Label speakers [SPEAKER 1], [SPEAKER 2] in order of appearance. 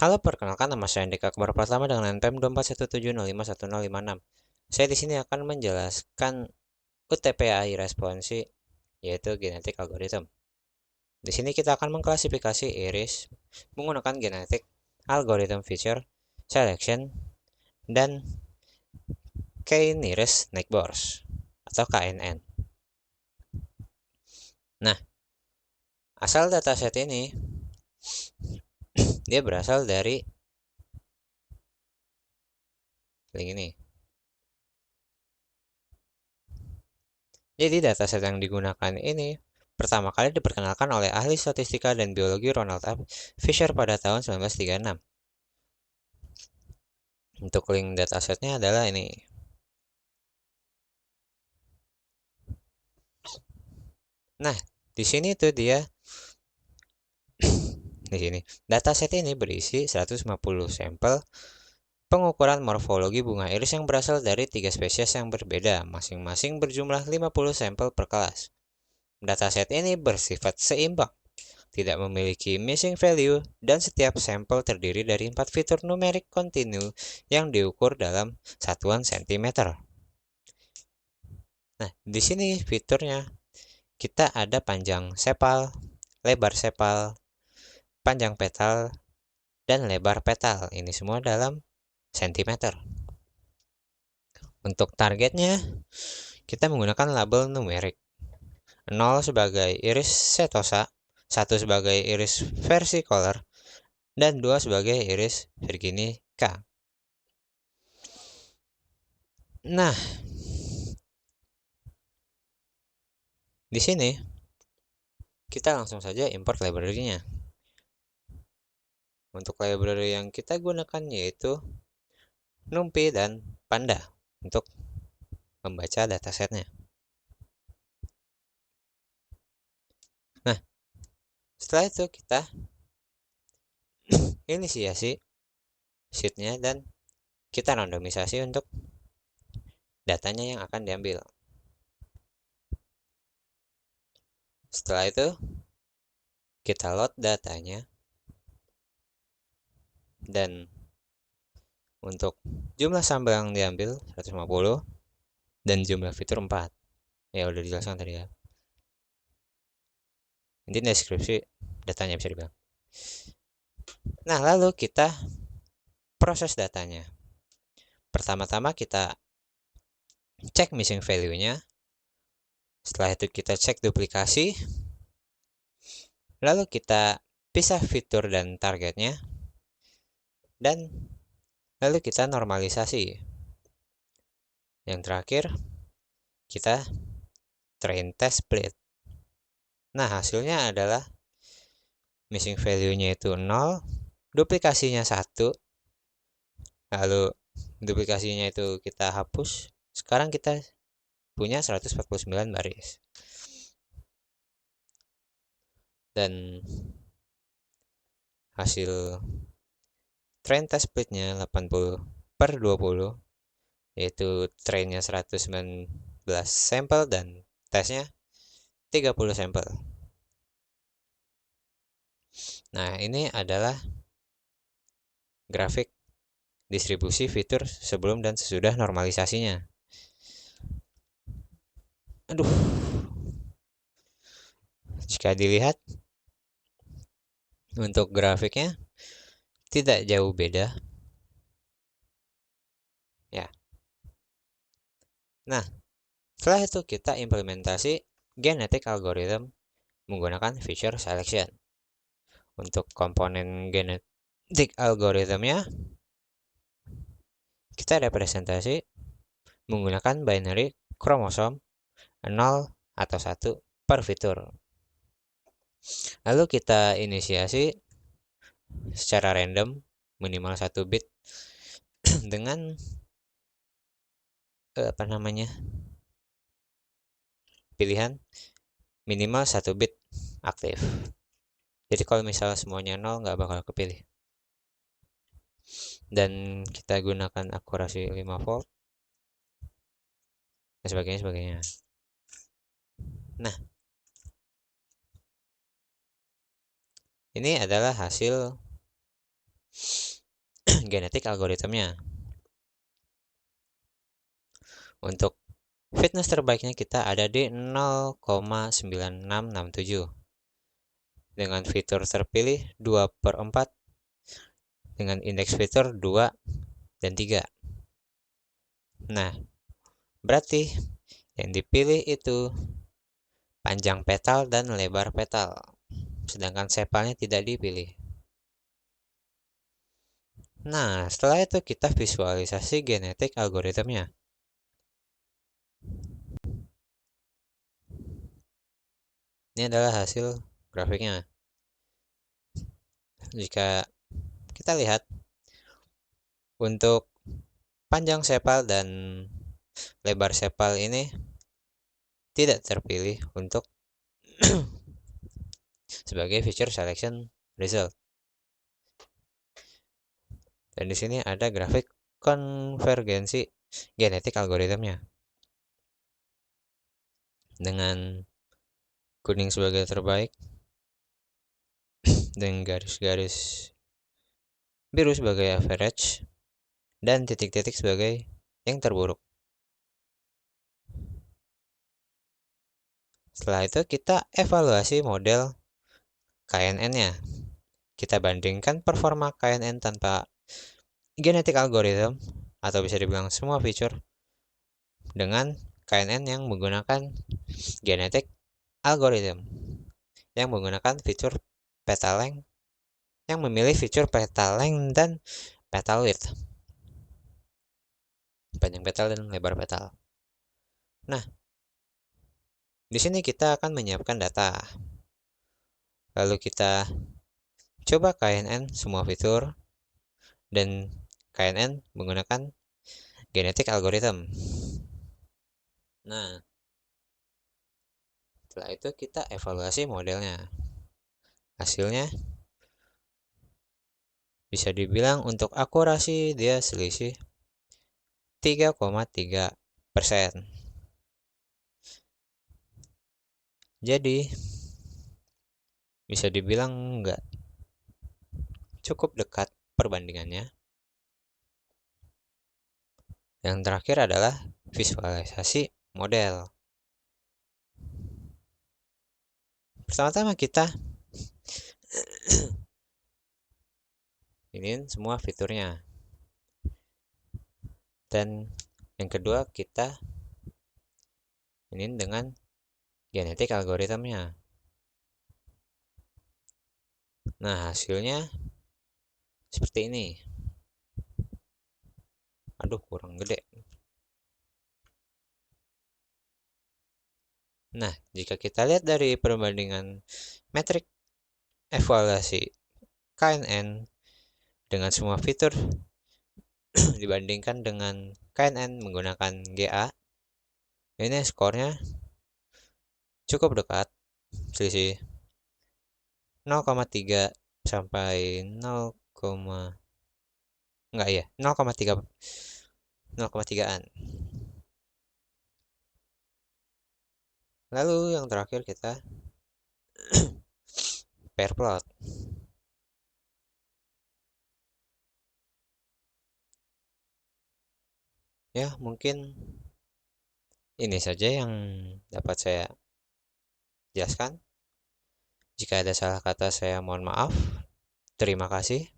[SPEAKER 1] Halo, perkenalkan nama saya Andika Akbar Pratama dengan NPM 2417051056. Saya di sini akan menjelaskan UTP-AI responsi, yaitu genetik algorithm. Di sini kita akan mengklasifikasi iris menggunakan genetik algorithm feature selection dan k-nearest neighbors atau KNN. Nah, asal dataset ini dia berasal dari link ini. Jadi dataset yang digunakan ini pertama kali diperkenalkan oleh ahli statistika dan biologi Ronald A. Fisher pada tahun 1936. Untuk link datasetnya adalah ini. Nah, di sini tuh dia di sini. Dataset ini berisi 150 sampel pengukuran morfologi bunga iris yang berasal dari 3 spesies yang berbeda, masing-masing berjumlah 50 sampel per kelas. Dataset ini bersifat seimbang, tidak memiliki missing value, dan setiap sampel terdiri dari 4 fitur numerik kontinu yang diukur dalam satuan sentimeter. Nah, di sini fiturnya kita ada panjang sepal, lebar sepal, panjang petal, dan lebar petal. Ini semua dalam sentimeter. Untuk targetnya, kita menggunakan label numerik. 0 sebagai iris setosa, 1 sebagai iris versicolor, dan 2 sebagai iris virginica. Nah, di sini kita langsung saja import library-nya. Untuk library yang kita gunakan yaitu NumPy dan Panda untuk membaca datasetnya. Nah, setelah itu kita inisiasi sheet-nya dan kita randomisasi untuk datanya yang akan diambil. Setelah itu kita load datanya dan untuk jumlah sampel yang diambil 150 dan jumlah fitur 4. Ya udah dijelaskan tadi ya. Ini deskripsi datanya bisa dibilang. Nah, lalu kita proses datanya. Pertama-tama kita cek missing value-nya. Setelah itu kita cek duplikasi. Lalu kita pisah fitur dan targetnya. Dan lalu kita normalisasi. Yang terakhir, kita train test split. Nah, hasilnya adalah missing value-nya itu 0, duplikasinya 1, lalu duplikasinya itu kita hapus. Sekarang kita punya 149 baris. Dan hasil train test splitnya 80/20, yaitu trainnya 119 sampel dan tesnya 30 sampel. Nah, ini adalah grafik distribusi fitur sebelum dan sesudah normalisasinya. Aduh, jika dilihat untuk grafiknya tidak jauh beda. Ya. Nah, setelah itu kita implementasi genetic algorithm menggunakan feature selection. Untuk komponen genetic algorithmnya kita representasi menggunakan binary kromosom 0 atau 1 per fitur. Lalu kita inisiasi secara random minimal 1 bit dengan pilihan minimal 1 bit aktif. Jadi kalau misalnya semuanya 0 nggak bakal kepilih. Dan kita gunakan akurasi 5 volt dan sebagainya. Nah, ini adalah hasil genetik algoritmnya. Untuk fitness terbaiknya kita ada di 0,9667 dengan fitur terpilih 2/4 dengan indeks fitur 2 dan 3. Nah, berarti yang dipilih itu panjang petal dan lebar petal, sedangkan sepalnya tidak dipilih. Nah, setelah itu kita visualisasi genetik algoritmnya. Ini adalah hasil grafiknya. Jika kita lihat untuk panjang sepal dan lebar sepal ini tidak terpilih untuk sebagai feature selection result. Dan di sini ada grafik konvergensi genetik algoritmnya. Dengan kuning sebagai terbaik dan garis-garis biru sebagai average dan titik-titik sebagai yang terburuk. Setelah itu kita evaluasi model KNN-nya. Kita bandingkan performa KNN tanpa genetik algorithm atau bisa dibilang semua feature dengan KNN yang menggunakan genetik algorithm yang menggunakan fitur petal length, yang memilih fitur petal length dan petal width, panjang petal dan lebar petal. Nah, di sini kita akan menyiapkan data. Lalu kita coba KNN semua fitur dan KNN menggunakan genetik algorithm. Nah, setelah itu kita evaluasi modelnya. Hasilnya bisa dibilang untuk akurasi dia selisih 3,3%. Jadi bisa dibilang nggak cukup dekat perbandingannya. Yang terakhir adalah visualisasi model. Pertama-tama kita ini semua fiturnya. Dan yang kedua kita ini dengan genetik algoritmnya. Nah, hasilnya seperti ini. Aduh, kurang gede. Nah, jika kita lihat dari perbandingan metrik evaluasi KNN dengan semua fitur dibandingkan dengan KNN menggunakan GA, ini skornya cukup dekat, selisih 0,3 sampai 0, enggak ya, 0,3 0,3-an. Lalu yang terakhir kita pair plot. Ya, mungkin ini saja yang dapat saya jelaskan. Jika ada salah kata saya mohon maaf. Terima kasih.